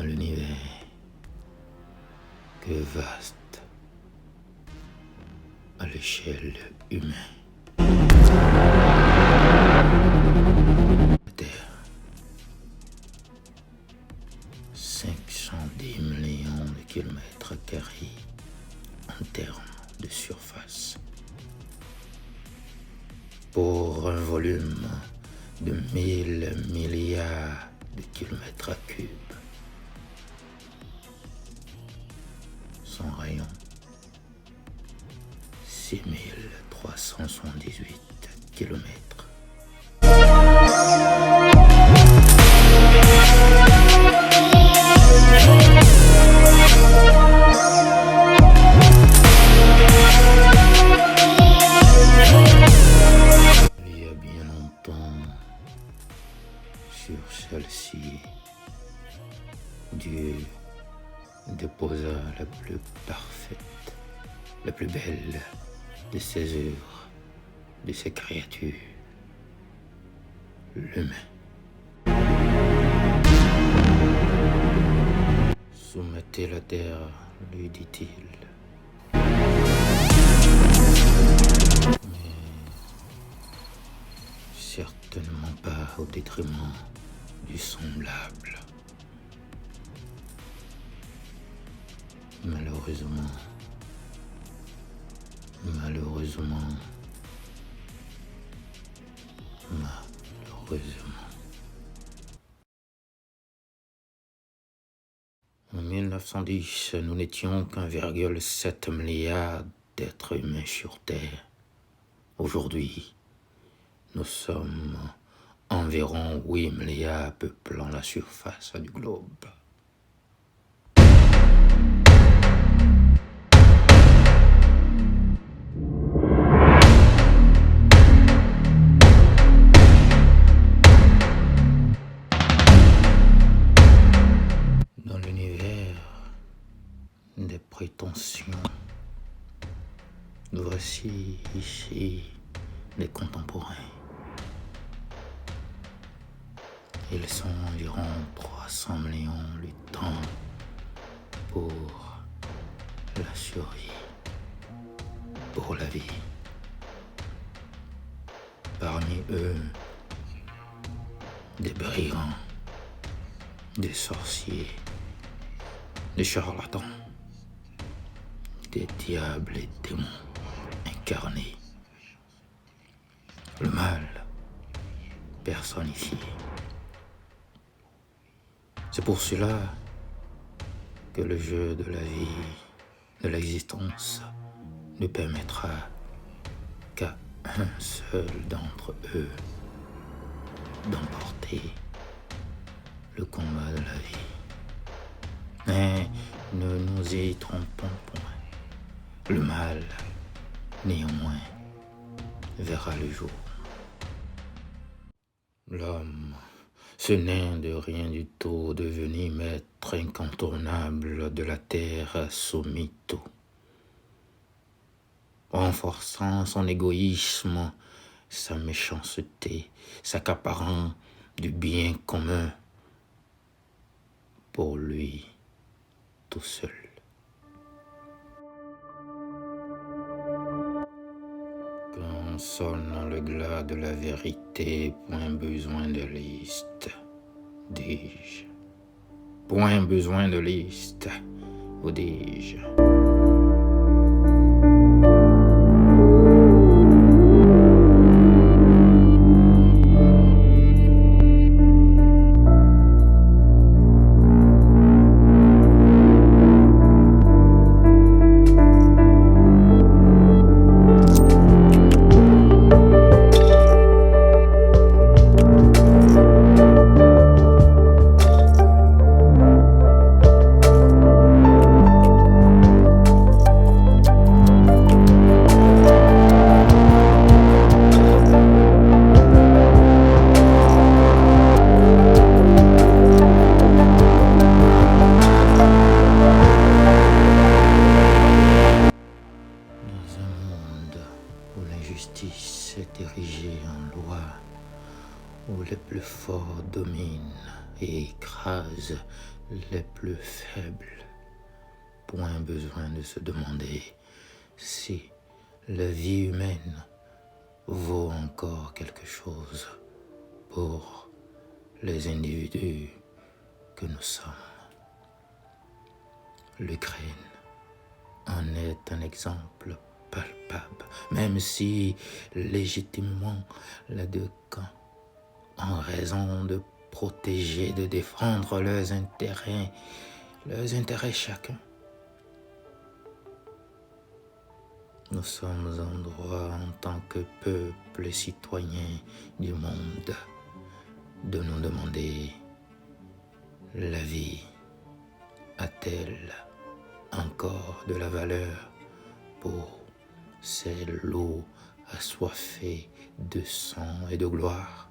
dans l'univers que vaste à l'échelle humaine. La Terre, 510 millions de kilomètres carrés en termes de surface, pour un volume de 1000 milliards de kilomètres cubes. Son rayon, 6378 kilomètres. Il y a bien longtemps, sur celle-ci, Dieu déposa la plus parfaite, la plus belle de ses œuvres, de ses créatures, l'humain. Soumettez la terre, lui dit-il. Mais certainement pas au détriment du semblable. Malheureusement, en 1910, nous n'étions qu'1,7 milliard d'êtres humains sur Terre. Aujourd'hui, nous sommes environ 8 milliards peuplant la surface du globe. Dans l'univers des prétentions, nous voici ici des contemporains. Ils sont environ 300 millions luttant pour la survie, pour la vie. Parmi eux, des brigands, des sorciers, des charlatans, des diables et démons incarnés. Le mal personnifié. C'est pour cela que le jeu de la vie, de l'existence, ne permettra qu'à un seul d'entre eux d'emporter le combat de la vie. Mais ne nous y trompons point. Le mal, néanmoins, verra le jour. L'homme, ce n'est de rien du tout devenu maître incontournable de la terre sous mytho. Renforçant son égoïsme, sa méchanceté, s'accaparant du bien commun pour lui tout seul. Quand sonne le glas de la vérité, point besoin de liste, dis-je. Point besoin de liste, vous dis-je. écrase les plus faibles. Point besoin de se demander si la vie humaine vaut encore quelque chose pour les individus que nous sommes. L'Ukraine en est un exemple palpable, même si légitimement les deux camps, en raison de protéger, de défendre leurs intérêts chacun, nous sommes en droit en tant que peuple et citoyens du monde de nous demander: la vie a-t-elle encore de la valeur pour ces loups assoiffés de sang et de gloire?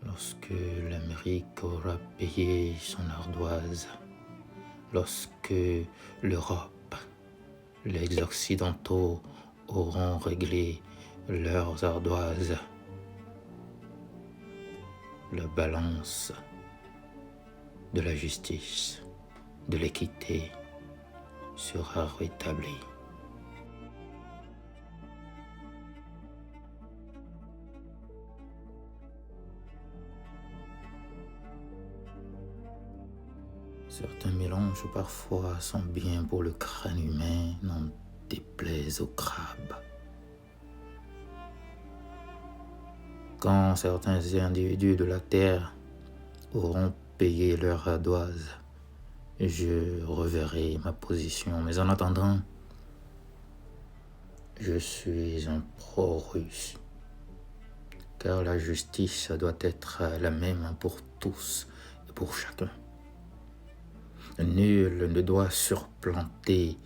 Lorsque l'Amérique aura payé son ardoise, lorsque l'Europe, les Occidentaux auront réglé leurs ardoises, la balance de la justice, de l'équité sera rétablie. Certains mélanges parfois sont bien pour le crâne humain, n'en déplaise au crabe. Quand certains individus de la terre auront payé leur ardoise, je reverrai ma position. Mais en attendant, je suis un pro-russe, car la justice doit être la même pour tous et pour chacun. Nul ne doit surplanter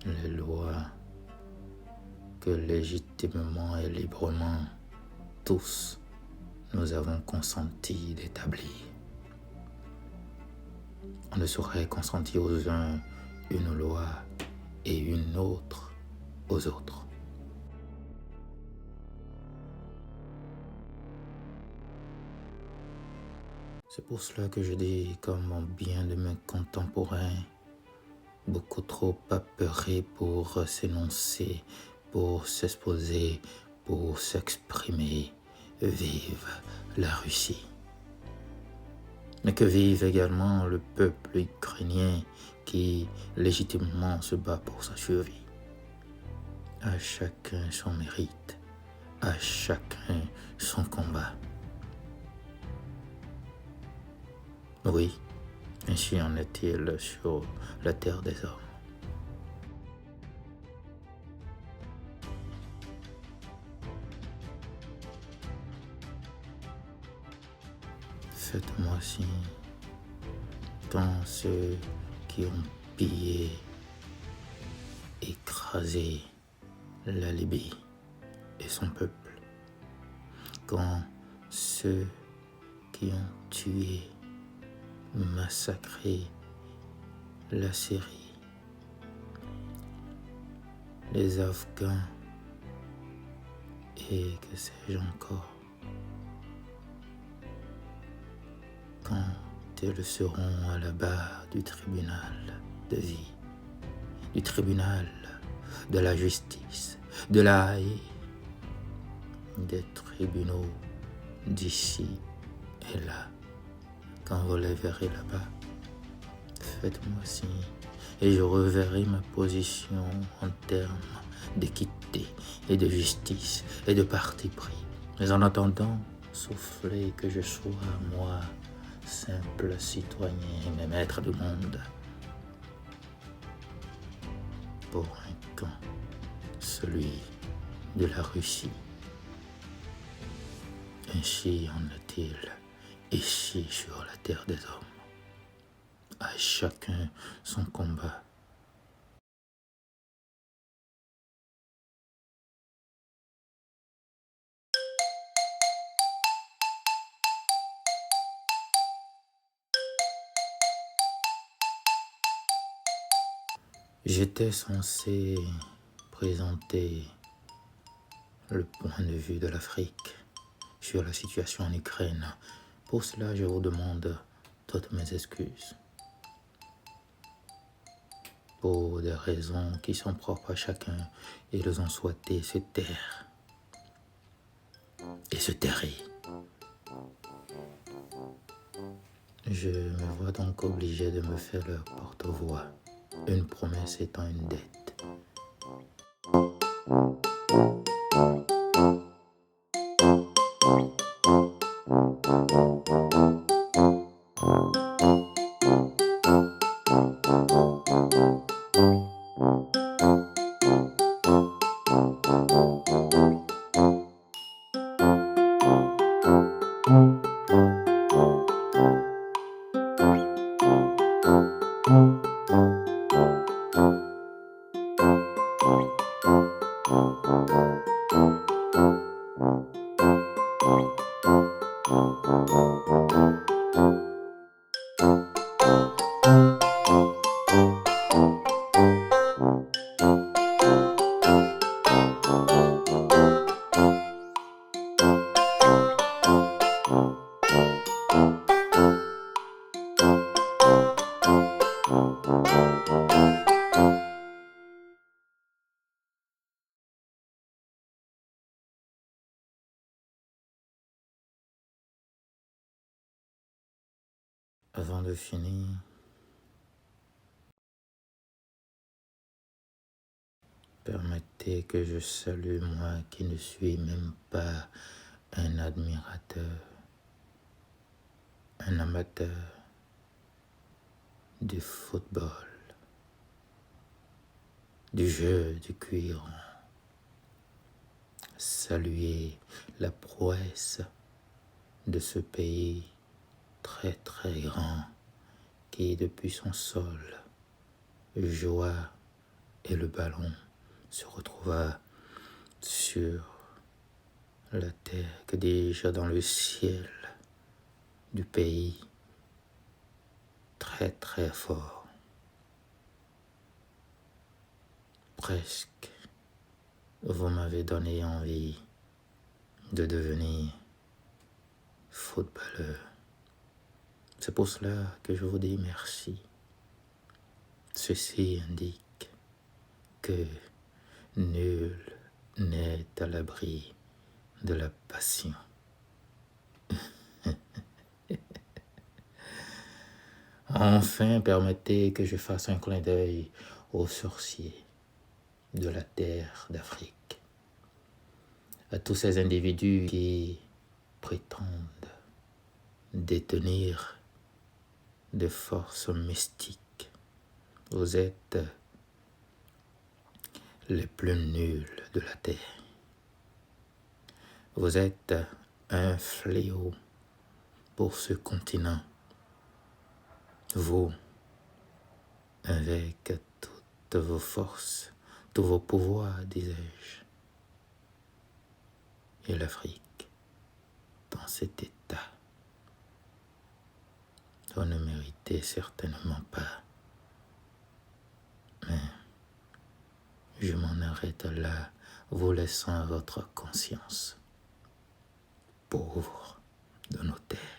les lois que légitimement et librement tous nous avons consenti d'établir. On ne saurait consentir aux uns une loi et une autre aux autres. C'est pour cela que je dis, comme bien de mes contemporains, beaucoup trop apeurés pour s'énoncer, pour s'exposer, pour s'exprimer, vive la Russie. Mais que vive également le peuple ukrainien qui légitimement se bat pour sa survie. À chacun son mérite, à chacun son combat. Oui, ainsi en est-il sur la terre des hommes. Faites-moi signe quand ceux qui ont pillé, écrasé la Libye et son peuple, quand ceux qui ont tué, massacré la Syrie, les Afghans et que sais-je encore, quand ils seront à la barre du tribunal de vie, du tribunal de la justice, de la haie, des tribunaux d'ici et là, quand vous les verrez là-bas, faites-moi signe et je reverrai ma position en termes d'équité et de justice et de parti pris. Mais en attendant, soufflez que je sois, moi, simple citoyen et maître du monde, pour un camp, celui de la Russie. Ainsi en est-il ici sur la terre des hommes. À chacun son combat. J'étais censé présenter le point de vue de l'Afrique sur la situation en Ukraine. Pour cela, je vous demande toutes mes excuses. Pour des raisons qui sont propres à chacun, ils ont souhaité se taire et se terrer. Je me vois donc obligé de me faire leur porte-voix, une promesse étant une dette. Avant de finir, permettez que je salue moi qui ne suis même pas un admirateur, un amateur du football, du jeu du cuir. Saluer la prouesse de ce pays très très grand qui depuis son sol joua et le ballon se retrouva sur la terre, que dis-je, dans le ciel du pays, très très fort. Presque, vous m'avez donné envie de devenir footballeur. C'est pour cela que je vous dis merci. Ceci indique que nul n'est à l'abri de la passion. Enfin, permettez que je fasse un clin d'œil aux sorciers de la terre d'Afrique, à tous ces individus qui prétendent détenir des forces mystiques. Vous êtes les plus nuls de la terre. Vous êtes un fléau pour ce continent. Vous, avec toutes vos forces, tous vos pouvoirs, disais-je, et l'Afrique, dans cet état, vous ne méritez certainement pas. Mais je m'en arrête là, vous laissant à votre conscience, pauvre de nos terres.